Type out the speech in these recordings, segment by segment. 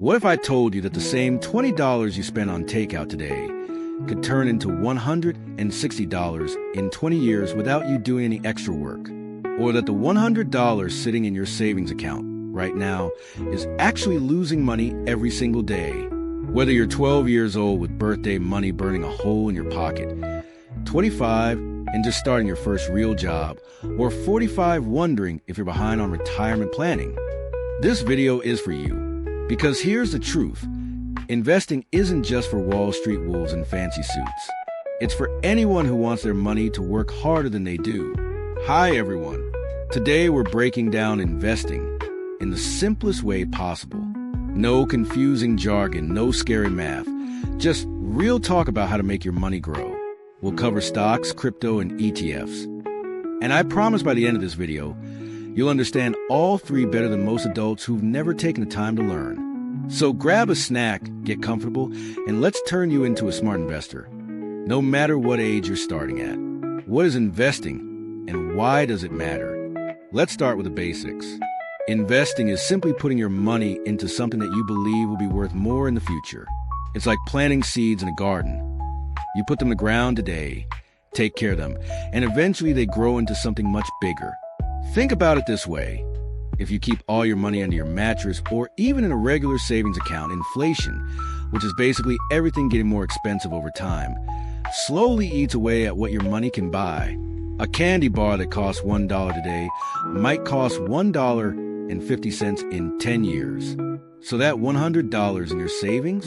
What if I told you that the same $20 you spent on takeout today could turn into $160 in 20 years without you doing any extra work? Or that the $100 sitting in your savings account right now is actually losing money every single day? Whether you're 12 years old with birthday money burning a hole in your pocket, 25 and just starting your first real job, or 45 wondering if you're behind on retirement planning, this video is for you. Because here's the truth. Investing isn't just for Wall Street wolves in fancy suits. It's for anyone who wants their money to work harder than they do. Hi, everyone. Today we're breaking down investing in the simplest way possible. No confusing jargon, no scary math. Just real talk about how to make your money grow. We'll cover stocks, crypto, and ETFs. And I promise by the end of this video, you'll understand all three better than most adults who've never taken the time to learn. So grab a snack, get comfortable, and let's turn you into a smart investor. No matter what age you're starting at. What is investing, and why does it matter? Let's start with the basics. Investing is simply putting your money into something that you believe will be worth more in the future. It's like planting seeds in a garden. You put them in the ground today, take care of them, and eventually they grow into something much bigger. Think about it this way. If you keep all your money under your mattress or even in a regular savings account, inflation, which is basically everything getting more expensive over time, slowly eats away at what your money can buy. A candy bar that costs $1 today might cost $1.50 in 10 years. So that $100 in your savings,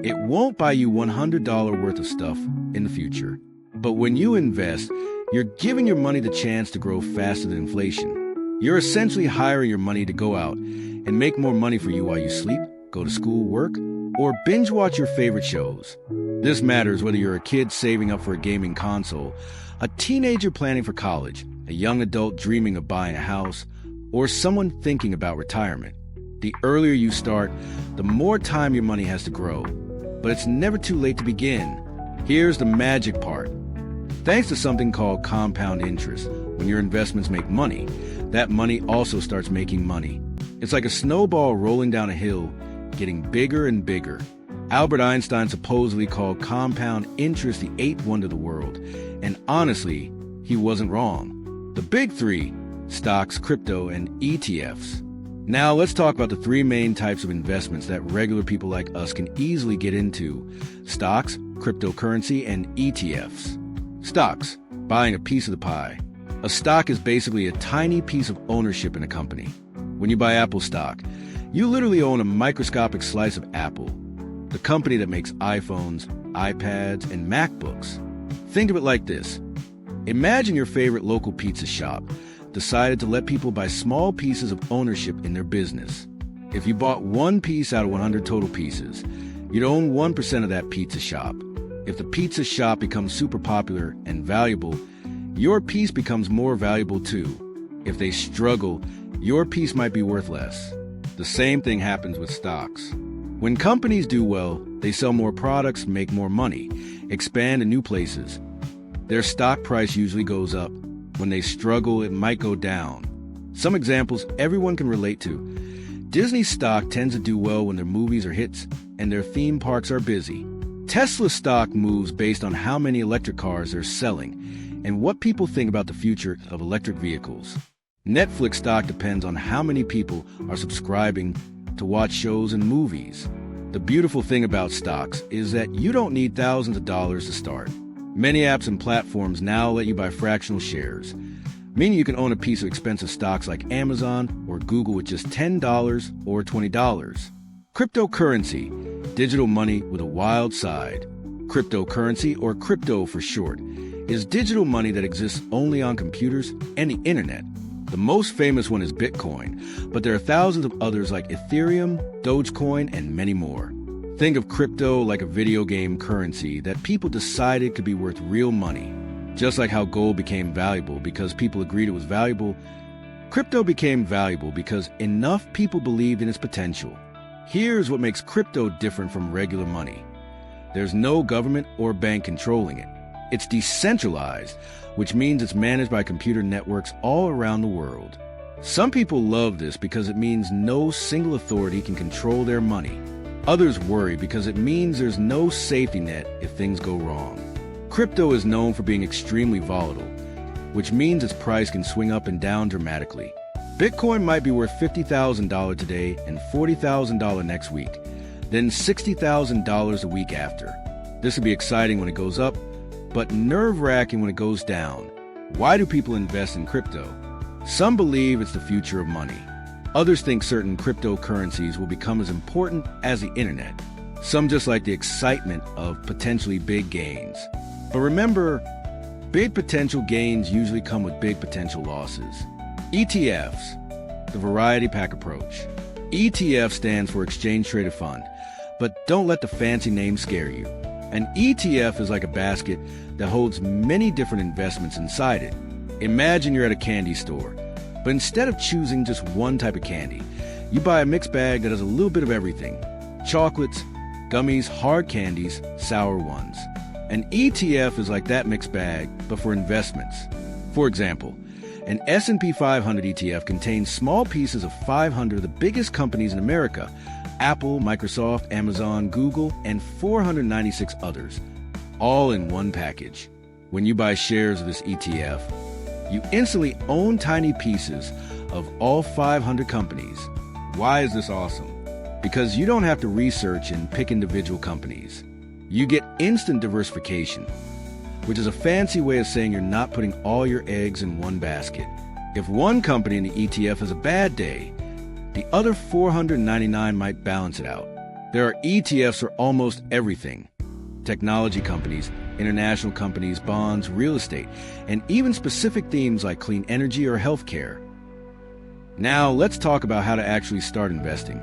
it won't buy you $100 worth of stuff in the future. But when you invest, you're giving your money the chance to grow faster than inflation. You're essentially hiring your money to go out and make more money for you while you sleep, go to school, work, or binge watch your favorite shows. This matters whether you're a kid saving up for a gaming console, a teenager planning for college, a young adult dreaming of buying a house, or someone thinking about retirement. The earlier you start, the more time your money has to grow. But it's never too late to begin. Here's the magic part. Thanks to something called compound interest, when your investments make money, that money also starts making money. It's like a snowball rolling down a hill, getting bigger and bigger. Albert Einstein supposedly called compound interest the eighth wonder of the world, and honestly, he wasn't wrong. The big three: stocks, crypto, and ETFs. Now let's talk about the three main types of investments that regular people like us can easily get into: stocks, cryptocurrency, and ETFs. Stocks, buying a piece of the pie. A stock is basically a tiny piece of ownership in a company. When you buy Apple stock, you literally own a microscopic slice of Apple, the company that makes iPhones, iPads, and MacBooks. Think of it like this. Imagine your favorite local pizza shop decided to let people buy small pieces of ownership in their business. If you bought one piece out of 100 total pieces, you'd own 1% of that pizza shop. If the pizza shop becomes super popular and valuable, your piece becomes more valuable too. If they struggle, your piece might be worth less. The same thing happens with stocks. When companies do well, they sell more products, make more money, expand to new places. Their stock price usually goes up. When they struggle, it might go down. Some examples everyone can relate to. Disney stock tends to do well when their movies are hits and their theme parks are busy. Tesla stock moves based on how many electric cars they're selling and what people think about the future of electric vehicles. Netflix stock depends on how many people are subscribing to watch shows and movies. The beautiful thing about stocks is that you don't need thousands of dollars to start. Many apps and platforms now let you buy fractional shares, meaning you can own a piece of expensive stocks like Amazon or Google with just $10 or $20. Cryptocurrency, digital money with a wild side. Cryptocurrency, or crypto for short, is digital money that exists only on computers and the internet. The most famous one is Bitcoin, but there are thousands of others like Ethereum, Dogecoin, and many more. Think of crypto like a video game currency that people decided could be worth real money. Just like how gold became valuable because people agreed it was valuable, crypto became valuable because enough people believed in its potential. Here's what makes crypto different from regular money. There's no government or bank controlling it. It's decentralized, which means it's managed by computer networks all around the world. Some people love this because it means no single authority can control their money. Others worry because it means there's no safety net if things go wrong. Crypto is known for being extremely volatile, which means its price can swing up and down dramatically. Bitcoin might be worth $50,000 today and $40,000 next week, then $60,000 a week after. This would be exciting when it goes up, but nerve-wracking when it goes down. Why do people invest in crypto? Some believe it's the future of money. Others think certain cryptocurrencies will become as important as the internet. Some just like the excitement of potentially big gains. But remember, big potential gains usually come with big potential losses. ETFs, the variety pack approach. ETF stands for Exchange Traded Fund, but don't let the fancy name scare you. An ETF is like a basket that holds many different investments inside it. Imagine you're at a candy store, but instead of choosing just one type of candy, you buy a mixed bag that has a little bit of everything. Chocolates, gummies, hard candies, sour ones. An ETF is like that mixed bag, but for investments. For example, an S&P 500 ETF contains small pieces of 500 of the biggest companies in America: Apple, Microsoft, Amazon, Google, and 496 others, all in one package. When you buy shares of this ETF, you instantly own tiny pieces of all 500 companies. Why is this awesome? Because you don't have to research and pick individual companies. You get instant diversification, which is a fancy way of saying you're not putting all your eggs in one basket. If one company in the ETF has a bad day, the other 499 might balance it out. There are ETFs for almost everything: technology companies, international companies, bonds, real estate, and even specific themes like clean energy or healthcare. Now, let's talk about how to actually start investing,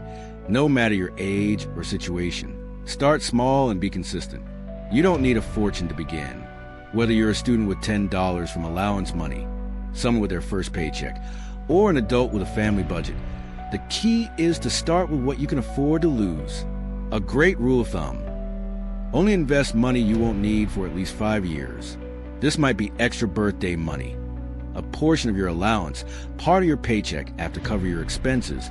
no matter your age or situation. Start small and be consistent. You don't need a fortune to begin. Whether you're a student with $10 from allowance money, someone with their first paycheck, or an adult with a family budget, the key is to start with what you can afford to lose. A great rule of thumb: only invest money you won't need for at least 5 years. This might be extra birthday money, a portion of your allowance, part of your paycheck after cover your expenses,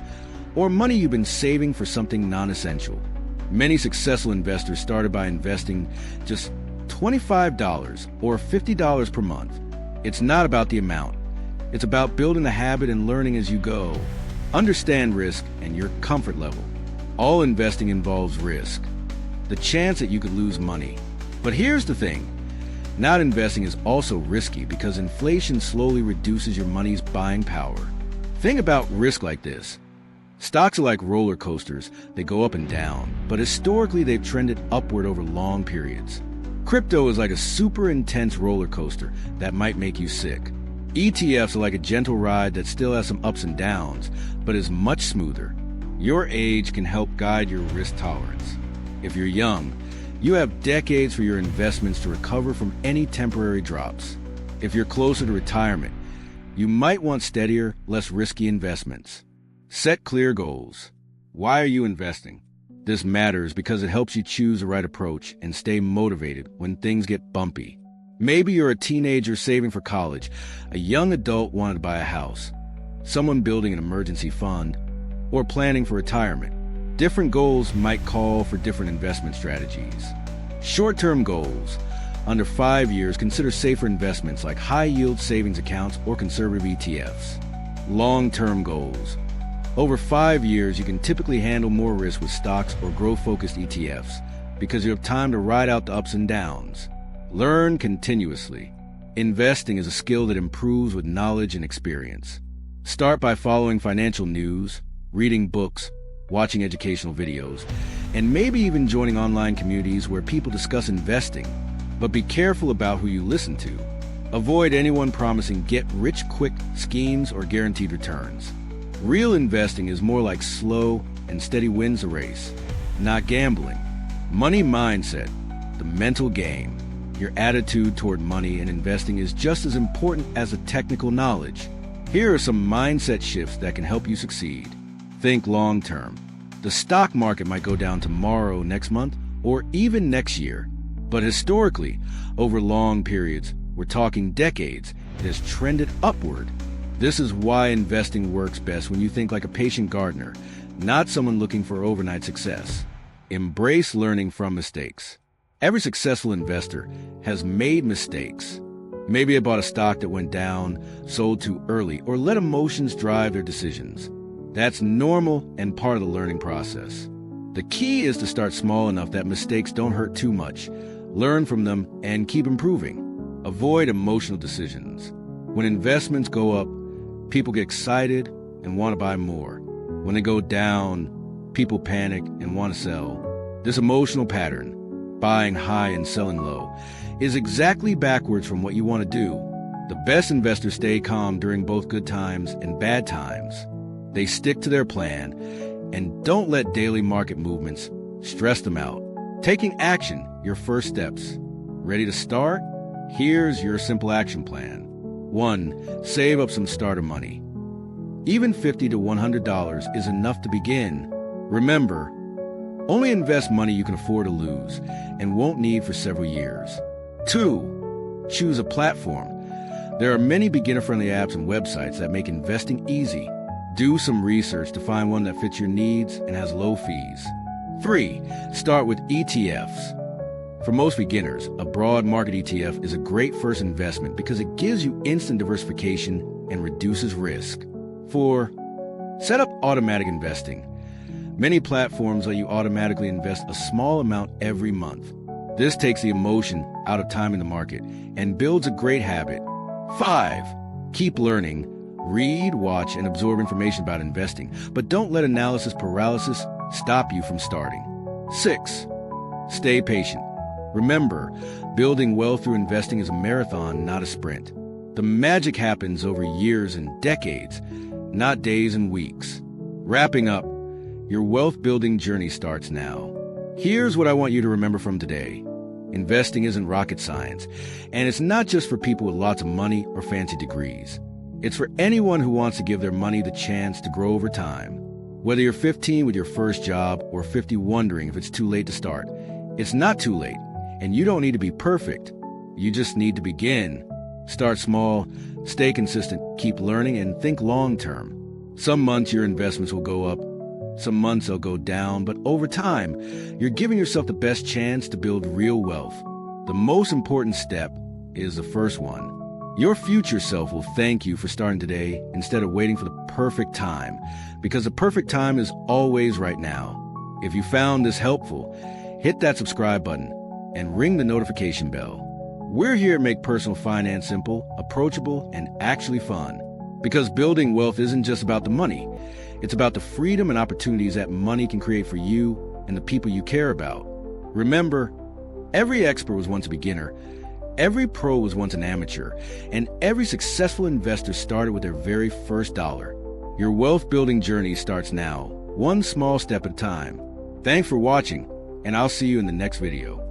or money you've been saving for something non-essential. Many successful investors started by investing just $25 or $50 per month. It's not about the amount. It's about building the habit and learning as you go. Understand risk and your comfort level. All investing involves risk, the chance that you could lose money. But here's the thing: not investing is also risky because inflation slowly reduces your money's buying power. Think about risk like this. Stocks are like roller coasters. They go up and down, but historically they've trended upward over long periods. Crypto is like a super intense roller coaster that might make you sick. ETFs are like a gentle ride that still has some ups and downs, but is much smoother. Your age can help guide your risk tolerance. If you're young, you have decades for your investments to recover from any temporary drops. If you're closer to retirement, you might want steadier, less risky investments. Set clear goals. Why are you investing? This matters because it helps you choose the right approach and stay motivated when things get bumpy. Maybe you're a teenager saving for college, a young adult wanting to buy a house, someone building an emergency fund, or planning for retirement. Different goals might call for different investment strategies. Short-term goals. Under 5 years, consider safer investments like high-yield savings accounts or conservative ETFs. Long-term goals. Over 5 years, you can typically handle more risk with stocks or growth-focused ETFs because you have time to ride out the ups and downs. Learn continuously. Investing is a skill that improves with knowledge and experience. Start by following financial news, reading books, watching educational videos, and maybe even joining online communities where people discuss investing. But be careful about who you listen to. Avoid anyone promising get-rich-quick schemes or guaranteed returns. Real investing is more like slow and steady wins the race, not gambling. Money mindset, the mental game. Your attitude toward money and investing is just as important as the technical knowledge. Here are some mindset shifts that can help you succeed. Think long-term. The stock market might go down tomorrow, next month, or even next year. But historically, over long periods, we're talking decades, it has trended upward. This is why investing works best when you think like a patient gardener, not someone looking for overnight success. Embrace learning from mistakes. Every successful investor has made mistakes. Maybe they bought a stock that went down, sold too early, or let emotions drive their decisions. That's normal and part of the learning process. The key is to start small enough that mistakes don't hurt too much. Learn from them and keep improving. Avoid emotional decisions. When investments go up, people get excited and want to buy more. When they go down, people panic and want to sell. This emotional pattern, buying high and selling low, is exactly backwards from what you want to do. The best investors stay calm during both good times and bad times. They stick to their plan and don't let daily market movements stress them out. Taking action, your first steps. Ready to start? Here's your simple action plan. 1. Save up some starter money. Even $50 to $100 is enough to begin. Remember, only invest money you can afford to lose and won't need for several years. 2. Choose a platform. There are many beginner-friendly apps and websites that make investing easy. Do some research to find one that fits your needs and has low fees. 3. Start with ETFs. For most beginners, a broad market ETF is a great first investment because it gives you instant diversification and reduces risk. 4. Set up automatic investing. Many platforms let you automatically invest a small amount every month. This takes the emotion out of timing the market and builds a great habit. 5. Keep learning. Read, watch, and absorb information about investing, but don't let analysis paralysis stop you from starting. 6. Stay patient. Remember, building wealth through investing is a marathon, not a sprint. The magic happens over years and decades, not days and weeks. Wrapping up, your wealth-building journey starts now. Here's what I want you to remember from today. Investing isn't rocket science, and it's not just for people with lots of money or fancy degrees. It's for anyone who wants to give their money the chance to grow over time. Whether you're 15 with your first job or 50 wondering if it's too late to start, it's not too late, and you don't need to be perfect. You just need to begin. Start small, stay consistent, keep learning, and think long-term. Some months your investments will go up, some months they'll go down, but over time, you're giving yourself the best chance to build real wealth. The most important step is the first one. Your future self will thank you for starting today instead of waiting for the perfect time, because the perfect time is always right now. If you found this helpful, hit that subscribe button and ring the notification bell. We're here to make personal finance simple, approachable, and actually fun. Because building wealth isn't just about the money. It's about the freedom and opportunities that money can create for you and the people you care about. Remember, every expert was once a beginner, every pro was once an amateur, and every successful investor started with their very first dollar. Your wealth-building journey starts now, one small step at a time. Thanks for watching, and I'll see you in the next video.